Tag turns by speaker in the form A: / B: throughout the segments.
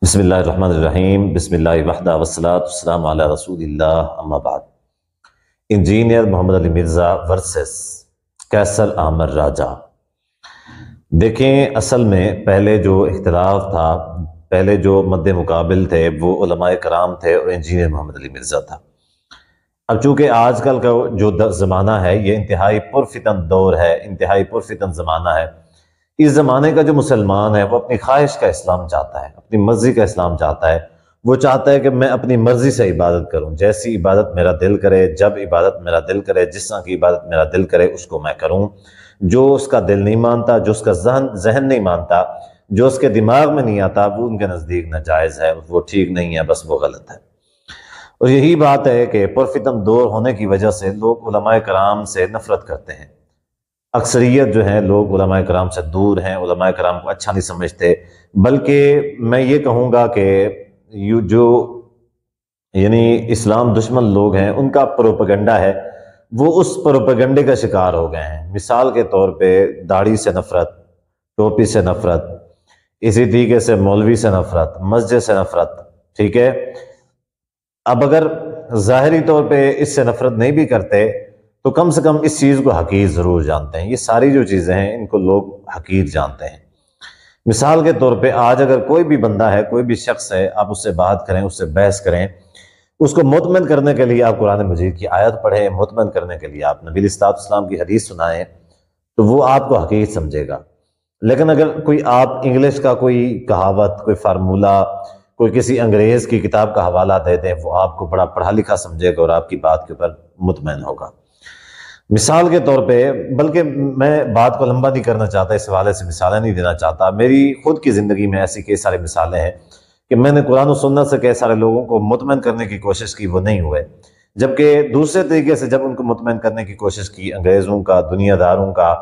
A: بسم اللہ الرحمن الرحیم بسم اللہ وحدہ والصلاة والسلام علی رسول اللہ اما بعد۔ انجینئر محمد علی مرزا ورسس کیسر احمد راجہ۔ دیکھیں، اصل میں پہلے جو اختلاف تھا، پہلے جو مد مقابل تھے وہ علماء کرام تھے اور انجینئر محمد علی مرزا تھا۔ اب چونکہ آج کل کا جو زمانہ ہے یہ انتہائی پرفتن دور ہے، انتہائی پرفتن زمانہ ہے۔ اس زمانے کا جو مسلمان ہے وہ اپنی خواہش کا اسلام چاہتا ہے، اپنی مرضی کا اسلام چاہتا ہے۔ وہ چاہتا ہے کہ میں اپنی مرضی سے عبادت کروں، جیسی عبادت میرا دل کرے، جب عبادت میرا دل کرے، جس طرح کی عبادت میرا دل کرے اس کو میں کروں۔ جو اس کا دل نہیں مانتا، جو اس کا ذہن نہیں مانتا، جو اس کے دماغ میں نہیں آتا، وہ ان کے نزدیک ناجائز ہے، وہ ٹھیک نہیں ہے، بس وہ غلط ہے۔ اور یہی بات ہے کہ پرفتن دور ہونے کی وجہ سے لوگ علماء کرام سے نفرت کرتے ہیں۔ اکثریت جو ہیں لوگ علماء کرام سے دور ہیں، علماء کرام کو اچھا نہیں سمجھتے، بلکہ میں یہ کہوں گا کہ جو اسلام دشمن لوگ ہیں ان کا پروپیگنڈا ہے، وہ اس پروپیگنڈے کا شکار ہو گئے ہیں۔ مثال کے طور پہ داڑھی سے نفرت، ٹوپی سے نفرت، اسی طریقے سے مولوی سے نفرت، مسجد سے نفرت، ٹھیک ہے۔ اب اگر ظاہری طور پہ اس سے نفرت نہیں بھی کرتے تو کم سے کم اس چیز کو حقیر ضرور جانتے ہیں۔ یہ ساری جو چیزیں ہیں ان کو لوگ حقیر جانتے ہیں۔ مثال کے طور پہ آج اگر کوئی بھی بندہ ہے، کوئی بھی شخص ہے، آپ اس سے بات کریں، اس سے بحث کریں، اس کو مطمئن کرنے کے لیے آپ قرآن مجید کی آیت پڑھیں، مطمئن کرنے کے لیے آپ نبی علیہ الصلوۃ والسلام کی حدیث سنائیں تو وہ آپ کو حقیر سمجھے گا۔ لیکن اگر کوئی آپ انگلش کا کوئی کہاوت، کوئی فارمولہ، کوئی کسی انگریز کی کتاب کا حوالہ دے دیں، وہ آپ کو بڑا پڑھا لکھا سمجھے گا اور آپ کی بات کے اوپر مطمئن ہوگا۔ مثال کے طور پہ، بلکہ میں بات کو لمبا نہیں کرنا چاہتا، اس حوالے سے مثالیں نہیں دینا چاہتا، میری خود کی زندگی میں ایسی کئی ساری مثالیں ہیں کہ میں نے قرآن و سنت سے کئی سارے لوگوں کو مطمئن کرنے کی کوشش کی، وہ نہیں ہوئے، جبکہ دوسرے طریقے سے جب ان کو مطمئن کرنے کی کوشش کی، انگریزوں کا، دنیا داروں کا،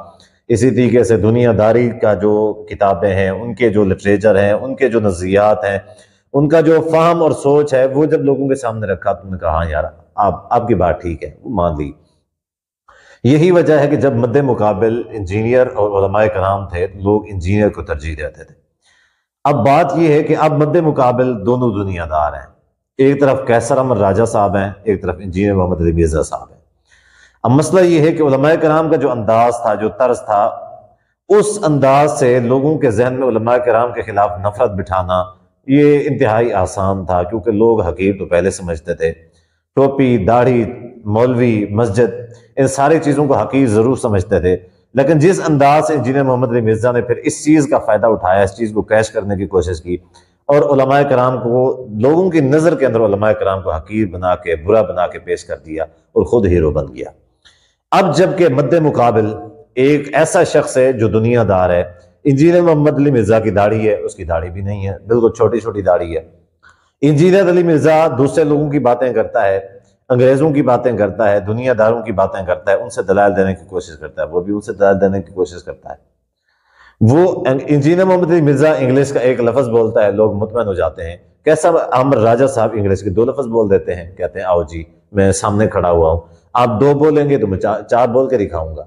A: اسی طریقے سے دنیا داری کا جو کتابیں ہیں، ان کے جو لٹریچر ہیں، ان کے جو نظریات ہیں، ان کا جو فہم اور سوچ ہے، وہ جب لوگوں کے سامنے رکھا تو نے کہا ہاں یار آپ کی بات ٹھیک ہے، وہ مان لی۔ یہی وجہ ہے کہ جب مد مقابل انجینئر اور علماء کرام تھے لوگ انجینئر کو ترجیح دیتے تھے۔ اب بات یہ ہے کہ اب مد مقابل دونوں دنیا دار ہیں، ایک طرف کیسر احمد راجہ صاحب ہیں، ایک طرف انجینئر محمد علی مرزا صاحب ہیں۔ اب مسئلہ یہ ہے کہ علماء کرام کا جو انداز تھا، جو طرز تھا، اس انداز سے لوگوں کے ذہن میں علماء کرام کے خلاف نفرت بٹھانا یہ انتہائی آسان تھا، کیونکہ لوگ حقیر تو پہلے سمجھتے تھے۔ ٹوپی، داڑھی، مولوی، مسجد، ان ساری چیزوں کو حقیر ضرور سمجھتے تھے، لیکن جس انداز سے انجینئر محمد علی مرزا نے پھر اس چیز کا فائدہ اٹھایا، اس چیز کو کیش کرنے کی کوشش کی اور علماء کرام کو، لوگوں کی نظر کے اندر علماء کرام کو حقیر بنا کے، برا بنا کے پیش کر دیا اور خود ہیرو بن گیا۔ اب جبکہ مد مقابل ایک ایسا شخص ہے جو دنیا دار ہے، انجینئر محمد علی مرزا کی داڑھی ہے، اس کی داڑھی بھی نہیں ہے، بالکل چھوٹی چھوٹی داڑھی ہے۔ انجینئر علی مرزا دوسرے لوگوں کی باتیں کرتا ہے، انگریزوں کی باتیں کرتا ہے، دنیا داروں کی باتیں کرتا ہے، ان سے دلائل دینے کی کوشش کرتا ہے، وہ بھی ان سے دلائل دینے کی کوشش کرتا ہے۔ وہ انجینئر محمد علی مرزا انگلش کا ایک لفظ بولتا ہے، لوگ مطمئن ہو جاتے ہیں۔ کیسر احمد راجہ صاحب انگلش کے 2 لفظ بول دیتے ہیں، کہتے ہیں آؤ جی میں سامنے کھڑا ہوا ہوں، آپ 2 بولیں گے تو میں 4 بول کے دکھاؤں گا۔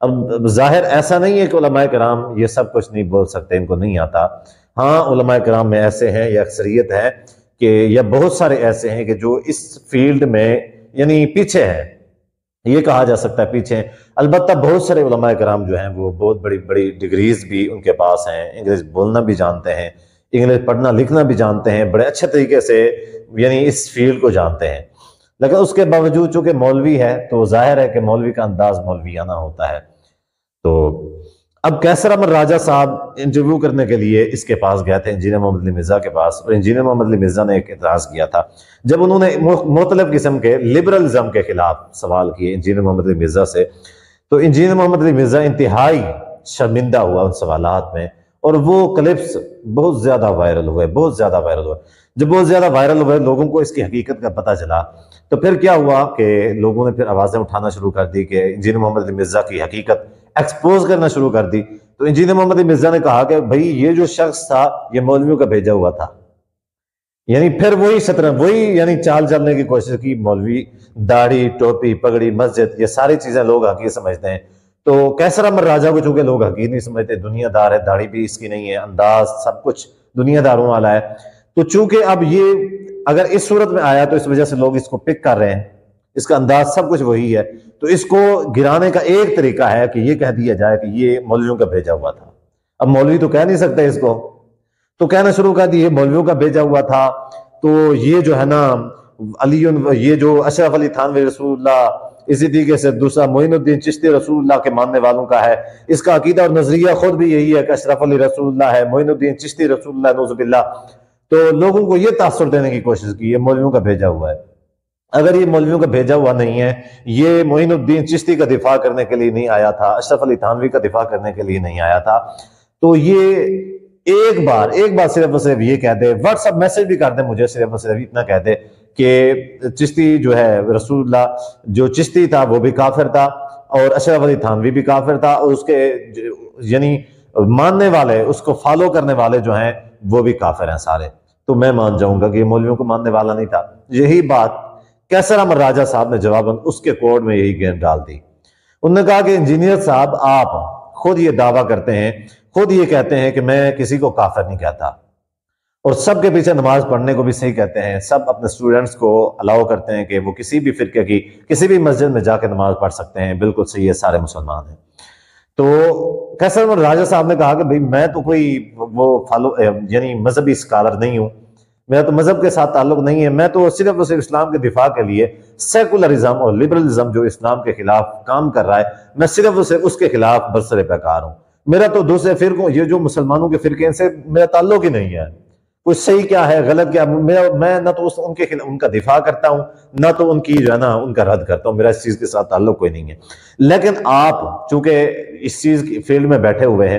A: اب ظاہر ایسا نہیں ہے کہ علماء کرام یہ سب کچھ نہیں بول سکتے، ان کو نہیں آتا۔ ہاں، علماء کرام میں ایسے ہیں، یا اکثریت ہے کہ یا بہت سارے ایسے ہیں کہ جو اس فیلڈ میں پیچھے ہیں، یہ کہا جا سکتا ہے پیچھے ہیں۔ البتہ بہت سارے علماء کرام جو ہیں وہ بہت بڑی بڑی ڈگریز بھی ان کے پاس ہیں، انگلش بولنا بھی جانتے ہیں، انگلش پڑھنا لکھنا بھی جانتے ہیں، بڑے اچھے طریقے سے اس فیلڈ کو جانتے ہیں، لیکن اس کے باوجود چونکہ مولوی ہے تو ظاہر ہے کہ مولوی کا انداز مولویانہ ہوتا ہے۔ تو اب کیسر احمد راجہ صاحب انٹرویو کرنے کے لیے اس کے پاس گئے تھے، انجینئر محمد علی مرزا کے پاس، اور انجینئر محمد علی مرزا نے ایک اعتراض کیا تھا جب انہوں نے مختلف قسم کے لبرلزم کے خلاف سوال کیے انجینئر محمد علی مرزا سے، تو انجینئر محمد علی مرزا انتہائی شرمندہ ہوا ان سوالات میں، اور وہ کلپس بہت زیادہ وائرل ہوئے، بہت زیادہ وائرل ہوئے۔ جب بہت زیادہ وائرل ہوئے، لوگوں کو اس کی حقیقت کا پتہ چلا، تو پھر کیا ہوا کہ لوگوں نے پھر آوازیں اٹھانا شروع کر دی کہ انجینئر محمد علی مرزا کی حقیقت ایکسپوز کرنا شروع کر دی۔ تو انجینئر محمد علی مرزا نے کہا کہ بھائی یہ جو شخص تھا یہ مولویوں کا بھیجا ہوا تھا، پھر وہی چال چلنے کی کوشش کی۔ مولوی، داڑھی، ٹوپی، پگڑی، مسجد، یہ ساری چیزیں لوگ حقیر سمجھتے ہیں۔ تو کیسر احمد راجہ کو چونکہ لوگ حقیر نہیں سمجھتے، دنیا دار ہے، داڑھی بھی اس کی نہیں ہے، انداز سب کچھ دنیا داروں والا ہے، تو چونکہ اب یہ اگر اس صورت میں آیا تو اس وجہ سے لوگ اس کو پک کر رہے ہیں، اس کا انداز سب کچھ وہی ہے، تو اس کو گرانے کا ایک طریقہ ہے کہ یہ کہہ دیا جائے کہ یہ مولویوں کا بھیجا ہوا تھا۔ اب مولوی تو کہہ نہیں سکتے اس کو، تو کہنا شروع کر دی یہ مولویوں کا بھیجا ہوا تھا، تو یہ جو ہے نا علی، یہ جو اشرف علی تھانوی رسول اللہ، اسی طریقے سے دوسرا معین الدین چشتی رسول اللہ کے ماننے والوں کا ہے، اس کا عقیدہ اور نظریہ خود بھی یہی ہے کہ اشرف علی رسول اللہ ہے، معین الدین چشتی رسول اللہ، نعوذ باللہ۔ تو لوگوں کو یہ تاثر دینے کی کوشش کی یہ مولویوں کا بھیجا ہوا ہے۔ اگر یہ مولویوں کا بھیجا ہوا نہیں ہے، یہ معین الدین چشتی کا دفاع کرنے کے لیے نہیں آیا تھا، اشرف علی تھانوی کا دفاع کرنے کے لیے نہیں آیا تھا، تو یہ ایک بار صرف اور صرف یہ کہہ دے، واٹس ایپ میسج بھی کر دے مجھے، صرف اور صرف اتنا کہہ دے کہ چشتی جو ہے رسول اللہ، جو چشتی تھا وہ بھی کافر تھا، اور اشرف علی تھانوی بھی کافر تھا، اور اس کے یعنی ماننے والے، اس کو فالو کرنے والے جو ہیں وہ بھی کافر ہیں سارے، تو میں مان جاؤں گا کہ یہ مولویوں کو ماننے والا نہیں تھا۔ یہی بات کیسر احمد راجہ صاحب نے جواباً اس کے کوڈ میں یہی گیند ڈال دی۔ انہوں نے کہا کہ انجینئر صاحب آپ خود یہ دعویٰ کرتے ہیں، خود یہ کہتے ہیں کہ میں کسی کو کافر نہیں کہتا، اور سب کے پیچھے نماز پڑھنے کو بھی صحیح کہتے ہیں، سب اپنے اسٹوڈنٹس کو الاؤ کرتے ہیں کہ وہ کسی بھی فرقے کی کسی بھی مسجد میں جا کے نماز پڑھ سکتے ہیں، بالکل صحیح ہے، سارے مسلمان ہیں۔ تو کیسر احمد راجہ صاحب نے کہا کہ بھئی میں تو کوئی وہ یعنی مذہبی اسکالر نہیں ہوں، میرا تو مذہب کے ساتھ تعلق نہیں ہے، میں تو صرف اور صرف اسلام کے دفاع کے لیے سیکولرزم اور لبرلزم جو اسلام کے خلاف کام کر رہا ہے، میں صرف اور صرف اس کے خلاف برسر پیکار ہوں، میرا تو دوسرے فرقوں، یہ جو مسلمانوں کے فرقے ہیں سے میرا تعلق ہی نہیں ہے، کوئی صحیح کیا ہے غلط کیا، میں نہ تو ان کے خلاف ان کا دفاع کرتا ہوں، نہ تو ان کی جو ہے نا ان کا رد کرتا ہوں، میرا اس چیز کے ساتھ تعلق کوئی نہیں ہے۔ لیکن آپ چونکہ اس چیز کی فیلڈ میں بیٹھے ہوئے ہیں،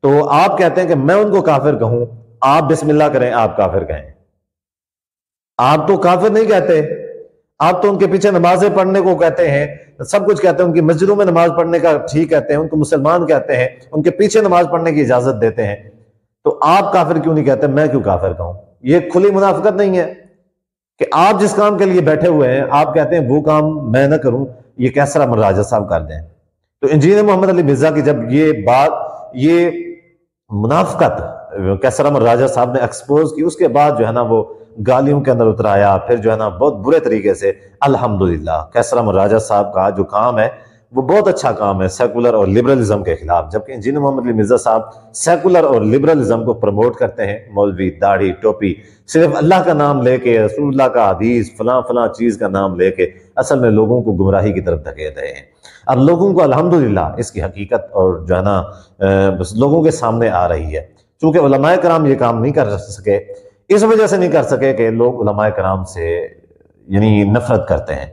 A: تو آپ کہتے ہیں کہ میں ان کو کافر کہوں، آپ بسم اللہ کریں، آپ کافر کہیں، آپ تو کافر نہیں کہتے، آپ تو ان کے پیچھے نمازیں پڑھنے کو کہتے ہیں، سب کچھ کہتے ہیں، ان کی مسجدوں میں نماز پڑھنے کا ٹھیک کہتے ہیں، ان کو مسلمان کہتے ہیں، ان کے پیچھے نماز پڑھنے کی اجازت دیتے ہیں، تو آپ کافر کیوں نہیں کہتے، میں کیوں کافر کہوں؟ یہ کھلی منافقت نہیں ہے کہ آپ جس کام کے لیے بیٹھے ہوئے ہیں آپ کہتے ہیں وہ کام میں نہ کروں، یہ کیسر احمد راجہ صاحب کر دیں۔ تو انجینئر محمد علی مرزا کی جب یہ بات، یہ منافقت کیسر احمد راجہ صاحب نے ایکسپوز کی، اس کے بعد جو ہے نا وہ گالیوں کے اندر اتر آیا، پھر جو ہے نا بہت برے طریقے سے۔ الحمدللہ کیسر احمد راجہ صاحب کا جو کام ہے وہ بہت اچھا کام ہے سیکولر اور لبرلزم کے خلاف، جبکہ انجینئر محمد علی مرزا صاحب سیکولر اور لبرلزم کو پروموٹ کرتے ہیں، مولوی داڑھی ٹوپی، صرف اللہ کا نام لے کے، رسول اللہ کا حدیث فلاں فلاں چیز کا نام لے کے اصل میں لوگوں کو گمراہی کی طرف دھکیل رہے ہیں۔ اب لوگوں کو الحمدللہ اس کی حقیقت اور جو ہے نا بس لوگوں کے سامنے آ رہی ہے، چونکہ علماء کرام یہ کام نہیں کر سکے، اس وجہ سے نہیں کر سکے کہ لوگ علماء کرام سے یعنی نفرت کرتے ہیں،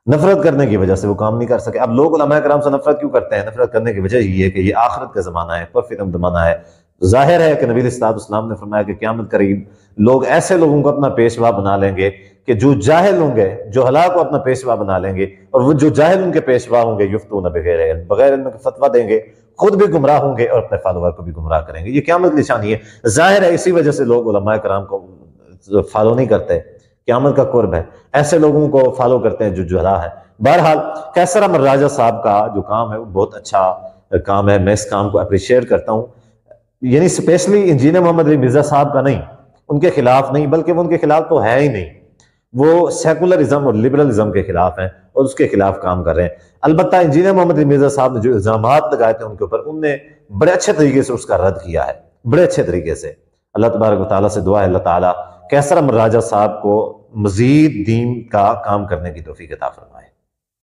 A: نفرت کرنے کی وجہ سے وہ کام نہیں کر سکے۔ اب لوگ علماء کرام سے نفرت کیوں کرتے ہیں؟ نفرت کرنے کی وجہ یہ ہے کہ یہ آخرت کا زمانہ ہے، پرفتن زمانہ ہے۔ ظاہر ہے کہ نبی علیہ الصلوۃ والسلام نے فرمایا کہ قیامت قریب لوگ ایسے لوگوں کو اپنا پیشوا بنا لیں گے کہ جو جاہل ہوں گے، جو ہلاک کو اپنا پیشوا بنا لیں گے، اور وہ جو جاہل ان کے پیشوا ہوں گے یفتون بغیر علم، بغیر علم کے فتویٰ دیں گے، خود بھی گمراہ ہوں گے اور اپنے فالوور کو بھی گمراہ کریں گے۔ یہ قیامت کی نشانی ہے، ظاہر ہے اسی وجہ سے لوگ علماء کرام کو فالو نہیں کرتے، قیامت کا قرب ہے، ایسے لوگوں کو فالو کرتے ہیں جو جہلا ہے۔ بہرحال کیسر احمد راجہ صاحب کا جو کام ہے وہ بہت اچھا کام ہے، میں اس کام کو اپریشیٹ کرتا ہوں، یعنی اسپیشلی انجینئر محمد علی مرزا صاحب کا نہیں، ان کے خلاف نہیں، بلکہ وہ ان کے خلاف تو ہے ہی نہیں، وہ سیکولرزم اور لبرلزم کے خلاف ہیں اور اس کے خلاف کام کر رہے ہیں۔ البتہ انجینئر محمد علی مرزا صاحب نے جو الزامات لگائے تھے ان کے اوپر، ان نے بڑے اچھے طریقے سے اس کا رد کیا ہے، بڑے اچھے طریقے سے۔ اللہ تبارک و تعالیٰ سے دعا ہے اللہ تعالیٰ کیسر احمد راجہ صاحب کو مزید دین کا کام کرنے کی توفیق عطا فرمائے۔